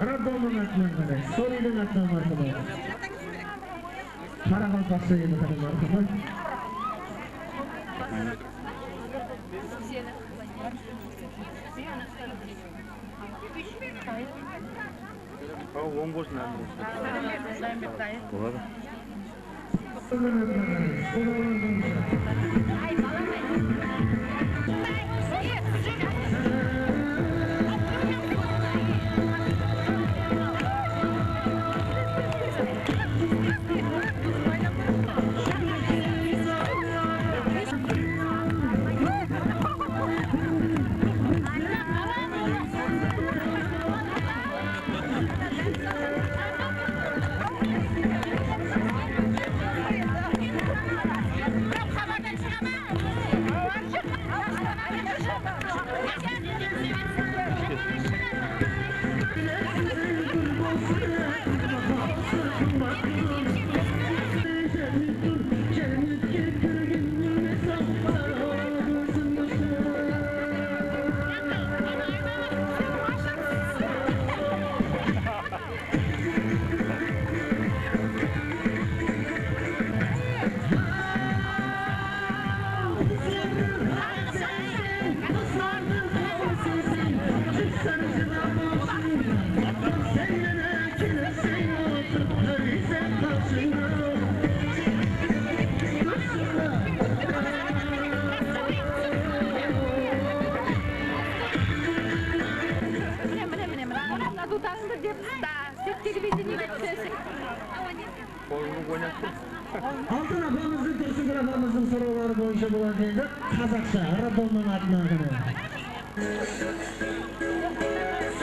Rabbonun atlarına, Soy'un atlarına. Karakal Paksa'yı markamı. On boş nerede? Doğru. Altın apamızın, Tursun apamızın soruları boyunca bulacağında Kazakça, Rabbonun adına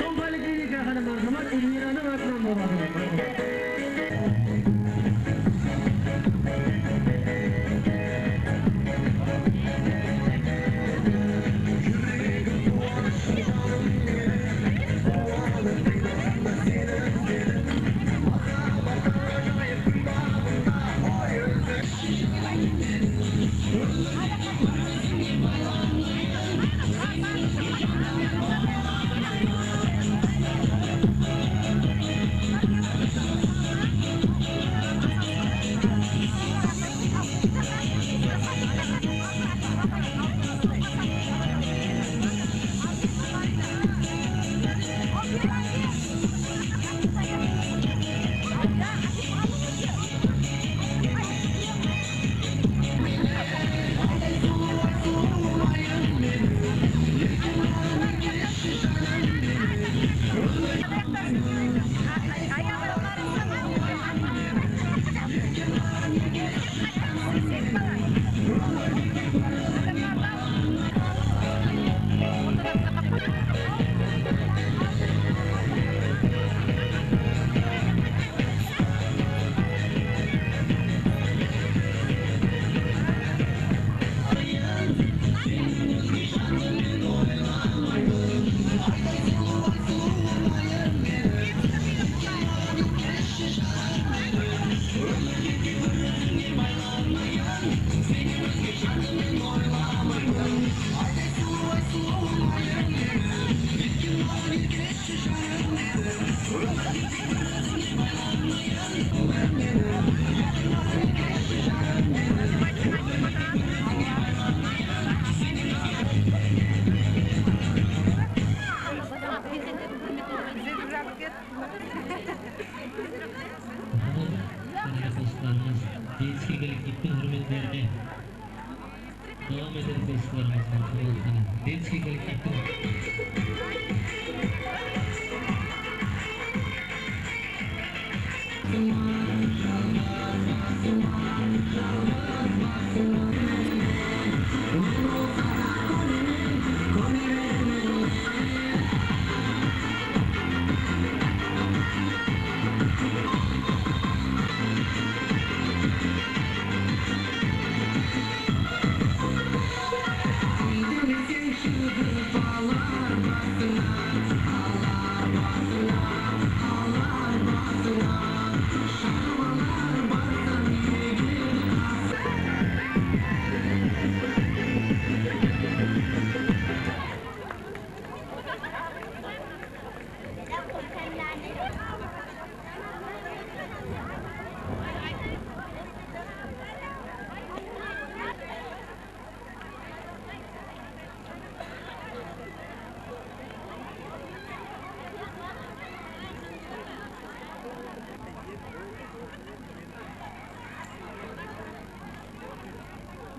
Son poliklinika hanım arkamak, İlmiran'ın adına olabilir.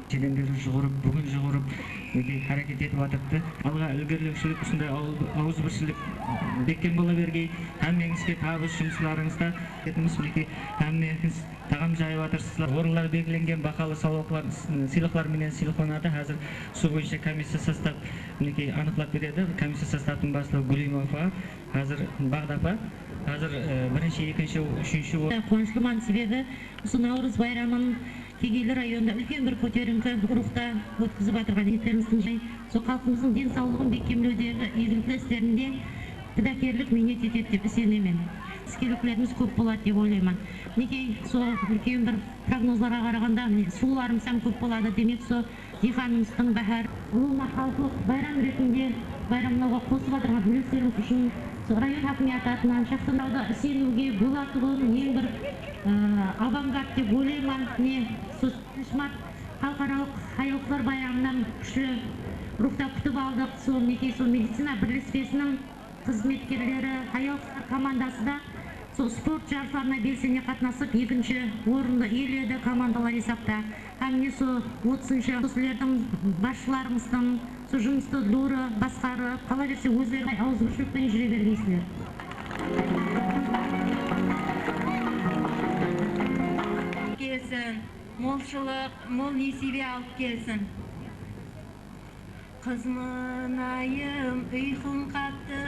Çeden beri жогоруп, бүгүн жогоруп харакет этип атыпты. Алга илгерилешилик ушундай ауыз бирчилик бекем бола бергей. Хаммеңизге табыш жумушларыңызда кетимиз мынеки хаммеңиз тагам жайып атырсыздар. Орунлар белгиленген бакалы сыйлыктар менен сыйлыктанады. Азыр су боюнча комиссия состав мынеки аныклап берди. Комиссия составдын баштыгы Гулимова, азыр Багдапа. Азыр биринчи, экинчи, үчүнчү болуп кубанычлыман себеби ушул Наурыз байрамын Кегейлі районда үлкен бір көтеріңкі рухта өткізіп атырған еттеріміздің сол халқымыздың денсаулығын бекемдеудегі игілікті істерінде педагерлік минет етеді деп сенемін. Іскерліктеріміз көп болады деп ойлаймын. Неге сол үлкен бір прогнозларға қарағанда суларымыз көп болады, демек сол диханымыздың бәрі ұлына халқылық байрам ретінде байрамлауға қосып атырған үлестеріңіз үшін район хакимияты атынан шақыртуды сенуге болатұғын ең бір авангард деп ойлаймын. Шмат халықаралық аяушылар байрамынан күшті рухта күтіп алдық. Сол медицина бірлестігінің қызметкерлері, аяушылар командасы да сол спорт жарыстарына белсене қатынасып, екінші орынды иеледі командалар есапта. Әміне сол 30-шы осылердің басшыларымыздың сол жұмысты дұры басқарып, қала берсе өздері ауызбіршілікпен жүре бергейсіздер. Келсін, молшылық, мол несібе алып келсін. Қызмынайым ұйқым қатты,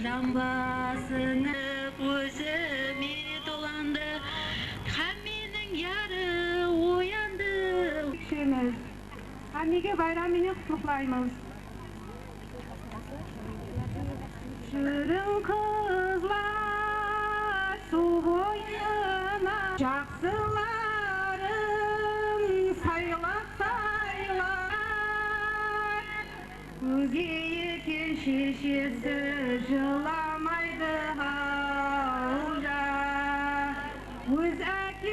жамбасынып өзіме толанды, қаменің яры оянды. Шеміз, қамеге байрамыне құтлықлаймыз. Жүрін қызлар, су бойына, жақсыларым сайлап сайлар. Өзге екен шешесі жыламайды ауылда. Өз әке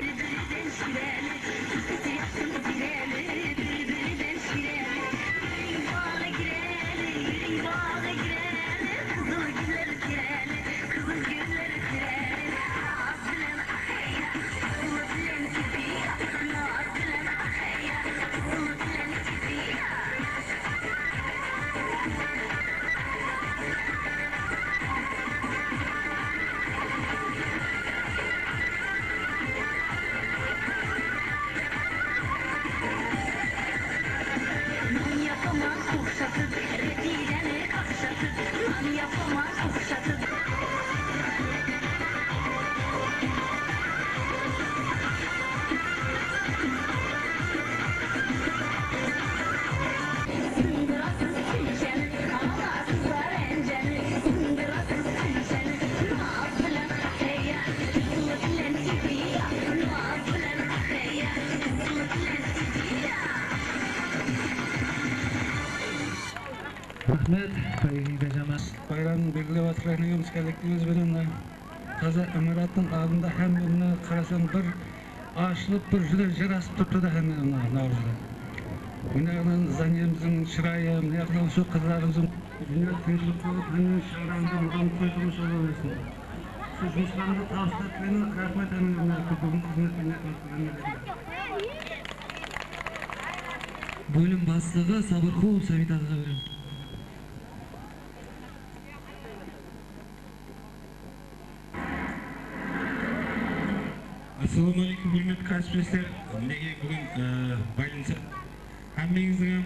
Rahmet, bayramın belgilep atırayınız kolektivimiz bilen Taza Emirat'ın adında hem birine karasam bir aşılıp bir juda jarasıp tuttu da hem Navruz'da. Bunlardan zaniyemizin şırayı, bunlardan şu kızlarımızın dünya tecrübe olup hem şaranda buradan koyduğumuz olmasın. Şu жұмыстарымды табыстап мені рахмет әміріне бүгін қызметіне бөлім бастығы Сабырқұлов Сәбит ағаға беремін. Ассалаумағалейкум, құрметті кәсіпкерлер. Мінеге бүгін байланысты әммеңіздің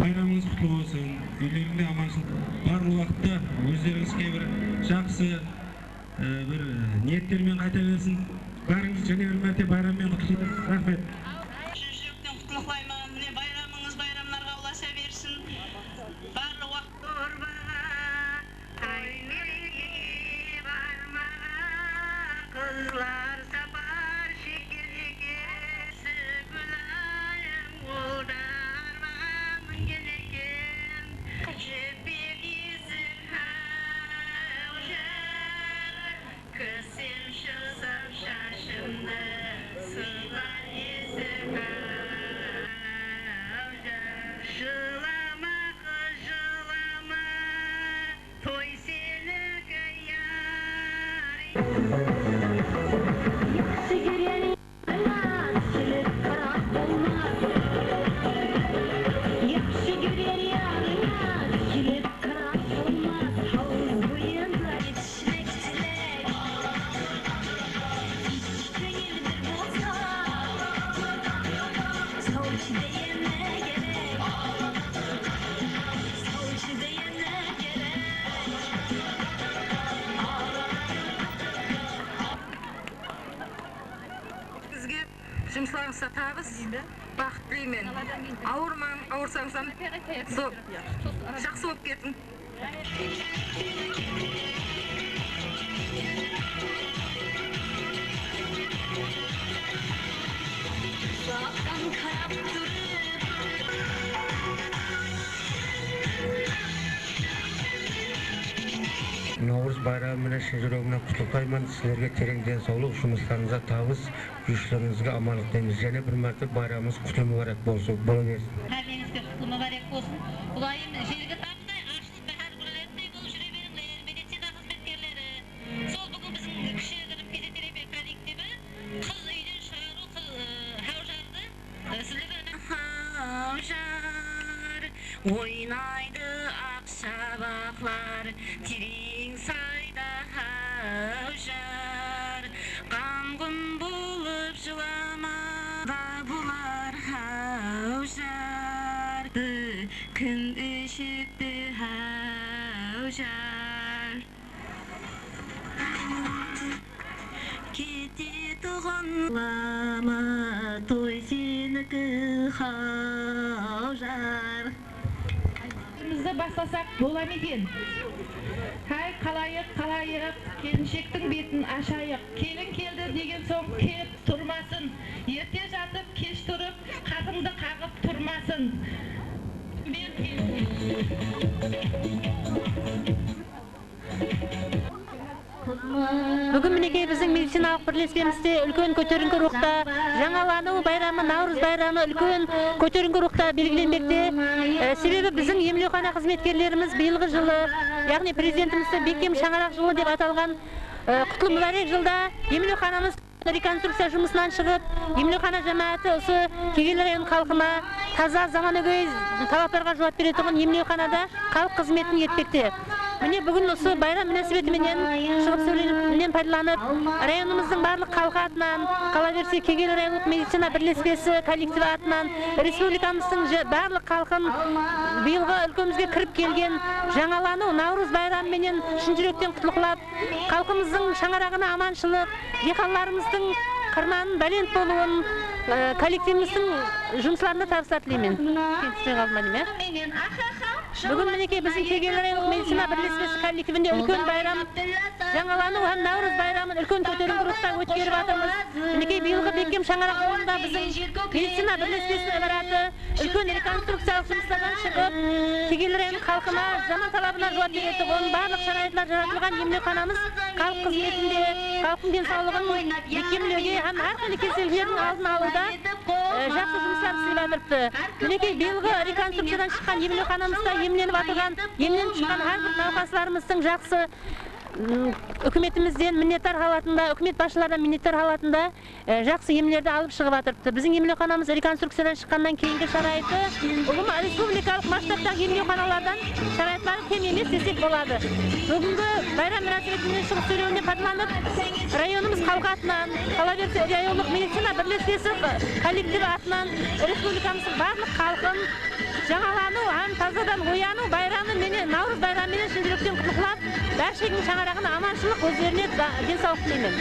байрамыңыз құтты болсын, үйлеріңде аманшылық. Барлық уақытта өздеріңізге бір жақсы бір ниеттермен қайта берсін. Бәріңіз және бір мәрте байраммен құттықтаймын. Рахмет. Жүректен құттықтаймын. Міне байрамыңыз байрамларға ұласа берсін. Барлық уақыт ұрбаға, қайнеге бармаға, қызлар сапар шекер-шекесі гүлайым олдар маған келекен. Жібек есік Жұмысларыңызға табыс, бақыт тілеймін. Ауырсаңыз жақсы болып кетің. Наурыз байрамы менен шын жүрегімнен құттықтаймын. Сіздерге терең денсаулық, жұмыстарыңызға табыс, күйшілеріңізге амандық тілейміз. Және бір мәрте байрамымыз құтлы мүбәрәк болсын. Бола берсін. Әмеңізге құтлы мүбәрәк болсын. Бұлайым жерге таптай ашылып бәһәр күрелердей болып жүре беріңдер. Медицина қызметкерлері. Сол бүгін біздің кіші қырым физиотерапия коллективі қыз үйден шығару хаужарды сіздерге хаужар ойнайды ақшабақлар терең сайда хаужар қамғын болып жыламада бұлар хаужар күн өшікті хаужар кете тұғын лама той сенікі хаужар. Бізді бастасақ бола ма екен? Хай қалайық, келіншектің бетін ашайық. Келін келді деген соң келіп тұрмасын. Ерте жатып, кеш тұрып, қатынды қағып тұрмасын. Бүгін мінекей біздің медициналық бірлестігімізде үлкен көтеріңкі рухта жаңалану байрамы, наурыз байрамы үлкен көтеріңкі рухта белгіленбекте. Себебі біздің емдеухана қызметкерлеріміз биылғы жылы, яғни президентіміздің бекем шаңырақ жылы деп аталған құтлы мүбәрәк жылда емдеуханамыз реконструкция жұмысынан шығып, емдеухана жамааты осы Кегелі район халқына таза заманауи талаптарға жауап беретін емдеуханада халық қызметін етпекте. Міне бүгін осы байрам мünәсәбәтіменен шығып сөйлеуімнен пайдаланып, районымыздың барлық халқы атынан, қала берсе Кегелі районлық медицина бірлестігі коллективі атынан, республикамыздың барлық халқын биылғы өлкемізге кіріп келген жаңалану наурыз байрамыменен шын жүректен құттықтап, халқымыздың шаңырағына аманшылық, диқанларымыздың қырманын бәлент болуын, коллективіміздің жұмыстарына табыстар тілеймін. Бүгін мінекей біздің Кегелі районлық медицина бірлестігі коллективінде үлкен байрам жаңалану һәм наурыз байрамын үлкен көтеріңкі рухта өткеріп жатырмыз. Мінекей биылғы бекем шаңырақ жолында біздің медицина бірлестігінің ғимараты үлкен реконструкциялық жұмыстардан шығып, Кегелі район халқына заман талабына жауап береді. Оның барлық шарайытлар жаратылған емдеуханамыз халық қызметінде, халықтың денсаулығын бекемдеуге һәм әртүрлі кеселдердің алдын алуда жақсы жұмыстар істеп жатырыпты. Мінекей биылғы реконструкциядан шыққан емдеуханамызда емленіп атылған, емнен шыққан әрбір науқастарымыздың жақсы үкіметімізден миннеттар халатында, үкімет басшылардан миннеттар халатында жақсы емлерді алып шығып жатырыпты. Біздің емдеуханамыз реконструкциядан шыққаннан кейінгі шарайыты ұлым республикалық масштабтағы емдеуханалардан шарайытлары кем емес десек болады. Бүгінгі байрам мünәсәбәтімен шығып сөйлеуіне пайдаланып, районымыз халқы атынан, қала берсе районлық медицина бірлестігі коллективі атынан республикамыздың барлық халқын жаңалану һәм тазадан ояну байрамы менен наурыз байрамымен шын жүректен құттықтап, бәршілігінің шаңырағына аманшылық, өздеріне денсаулық тілеймін.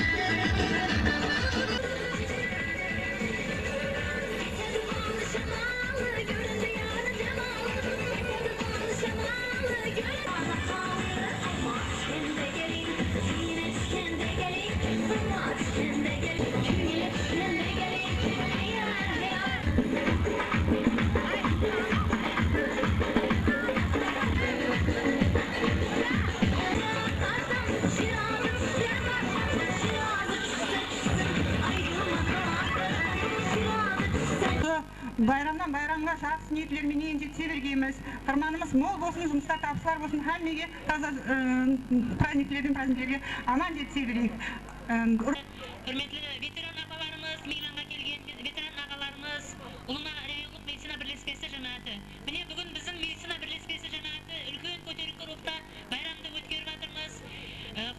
Bayramdan bayramga жақсы ниеттерменен жетсе бергенбіз. Қырманымыз мол болсын, жұмыстар табыстар болсын, һәммеге таза праздниктерге аман жетсе берейік. Hürmetli veteran ağalarımız, Milan'a gelgen veteran ağalarımız, Uluma Rayonluk Medisina Birleşkesi Cemaati. Mine bugün bizim Medisina Birleşkesi Cemaati ülkün көтеріңкі рухта bayramda өткеріп жатырмыз.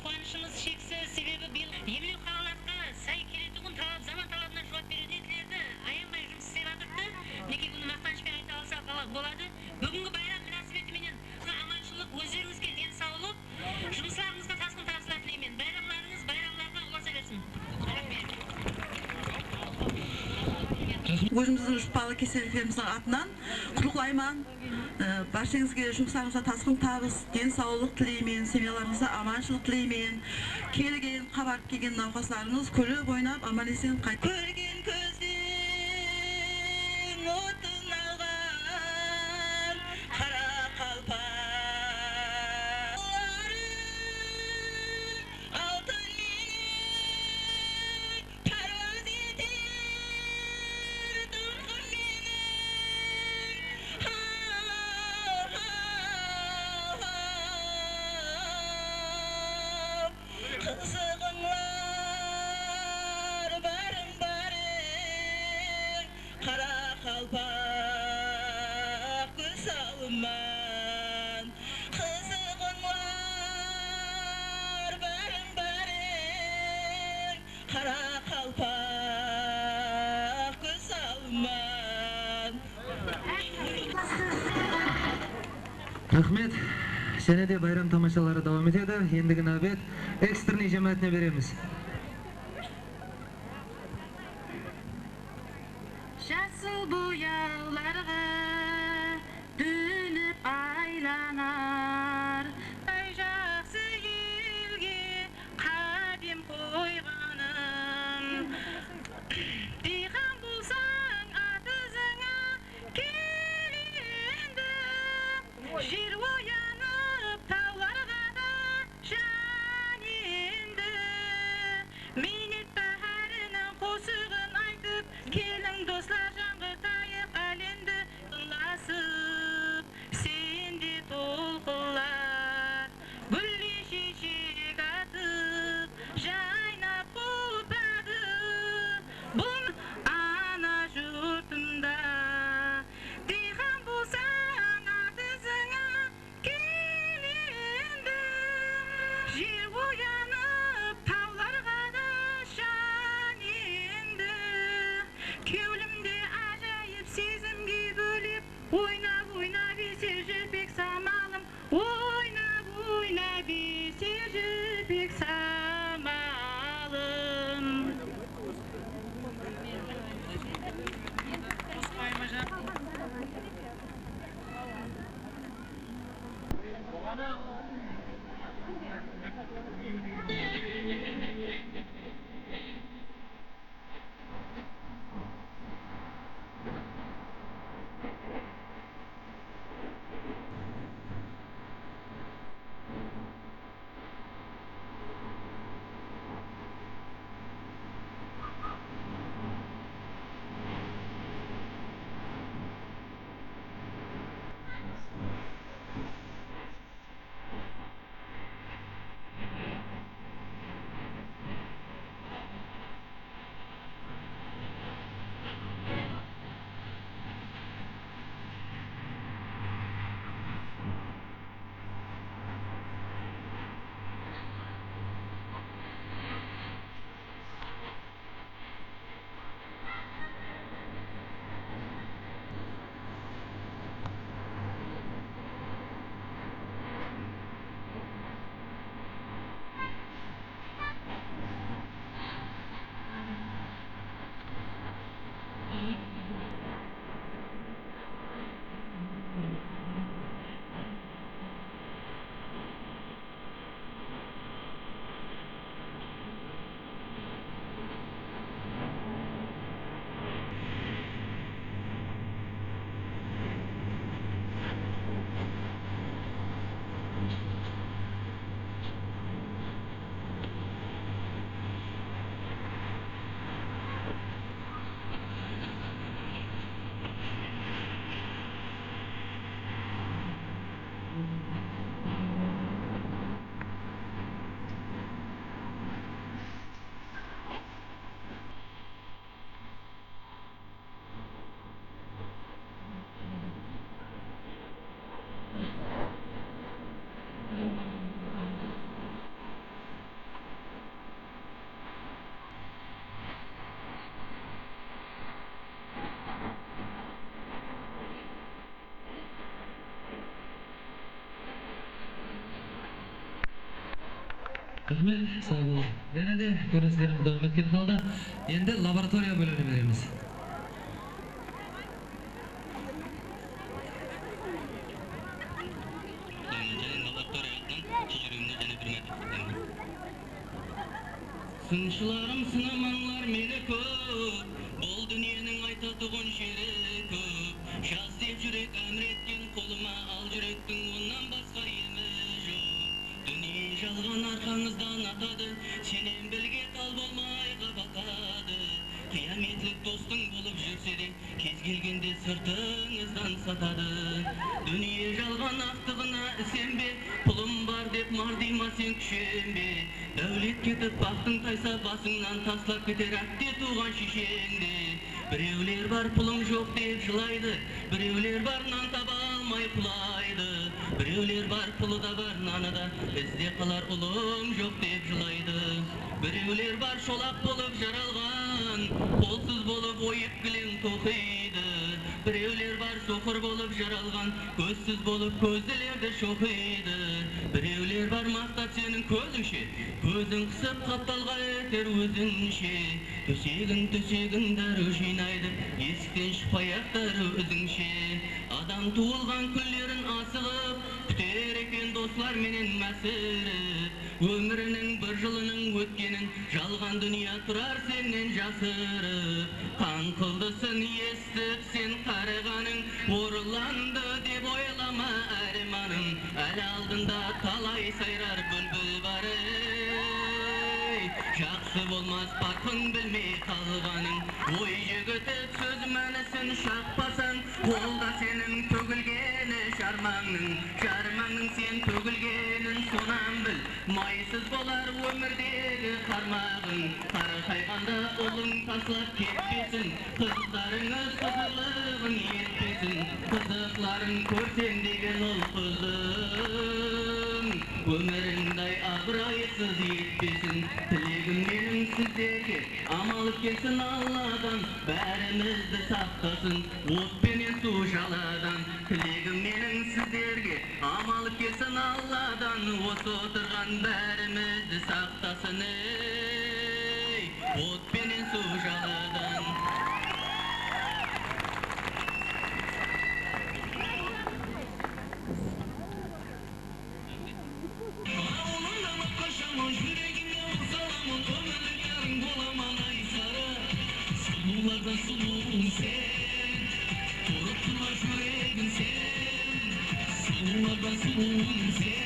Қуанышымыз шексіз, себебі биыл емлеу қалаларға сай келетұғын талап, заман талабына жауап береді етілерді. Аянбай жұмыс істеп жатырды. Неге бұны мақтанышпен айта алса болады. Бүгінгі байрам мünасебетіменен аманшылық, өздеріңізге денсаулық, жұмысларыңызға тасқын табыстар тілеймін. Байрамларыңыз байрамларға ұласа берсін. Өзіміздің жұпалы кеселіктеріміздің атынан құттықтаймын. Баршаңызға жұмыстарыңызға тасқын табыс, денсаулық тілеймін, семьяларыңызға аманшылық тілеймін. Келген, қабарып келген науқастарыңыз күліп ойнап, аман есен қайт. Көрген көзден отын алған қара қалпақ. Қызығыңлар барың-барың қара қалпақ көз алыман. Қызығыңлар барың-барың қара қалпақ көз алыман. Рахмет. Және де байрам тамашалары давам етеді. Ендігі нәубет экстренный жамаатіне береміз. Жасыл бояуларға төніп айланар, ай жақсы елге қадем қойғаным. Диқан болсаң атызыңа келенді, жер оянып тауларға да жан енді. Минет бәрінің қосығын айтып, келің достар жаңғыртайық әлемді. Ұласып, сенде толқылар, гүлде шешек атып, жайнап құлпады. Бұл ана жұртымда, диқан болсаң атызыңа келенді. Жер оянып тауларға да жан енді. Кеулімде ажайып сезімге бөлеп, ойнап есер жүрпек самалым. Ойнап есер жүрпек самалым. Rahmet, sağ olun. Yana de görüntülerimiz devam etken halda endi laboratoriya bölümüne beremiz. Sınışlarım sınamanlar meni köp, bol dünyenin aytatuğun şeri köp. Şaz dep jürek emretken koluma al yürektin ondan başka yemi yok. Dünya жалған arkanızdan atadı, senin bilge tal bolmay kapatadı. Kıyametlik dostun bulup жүрсе de, kez gelgende sırtınızdan satadı. Dünya жалған aktığına senbe, pulum var dep mardima sen күшенбе. Дәулет кетіп бақтың тайса басыңнан таслап кетер әкте туған шешеңде. Біреулер бар пұлым жоқ деп жылайды, біреулер бар нан таба алмай құлайды. Біреулер бар пұлы да бар наны да, бізде қалар ұлым жоқ деп жылайды. Біреулер бар шолақ болып жаралған, қолсыз болып ойып кілең тоқиды. Біреулер бар соқыр болып жаралған, көзсіз болып көзділерді шоқиды. Біреулер бар мақтап сенің көзіңше, көзің қысып қапталға етер өзіңше. Төсегін дәрі жинайды, есіктен шықпай ақтары өзіңше. Адам туылған күндерін асығып, күтер екен достар менен мәсіріп. Өмірінің бір жылының өткенін жалған дүния тұрар сенен жасырып. Қан қылдысын естіп сен қарығаның, орыланды деп ойлама арманым. Әлі алдында талай сайрар бүлбүл бар ей. Жақсы болмас парқын білмей қалғаның. Ой жігітіп сөз мәнісін шақпасан, қолда сенің төгілгені жармаңның. Жармаңның сен төгілгенін сонан біл, майсыз болар өмірдегі қармағың. Қарақайғанда ұлың таслап кетпесін, қыздарыңыз қызылығын етпесін. Қызықларын көрсен деген ол қыздың, өміріңдай абырайсыз етпесін. Тілегім менің сіздерге, амалы келсін Алладан, бәрімізді сақтасын отпенен су жаладан. Тілегім менің сіздерге, амалы келсін Алладан, осы отырған бәрімізді сақтасын ей, отпенен су жаладан. Сұлулардан сұлуың сен, тұрып тұла жүрегің сен. Сұлулардан сұлуың сен.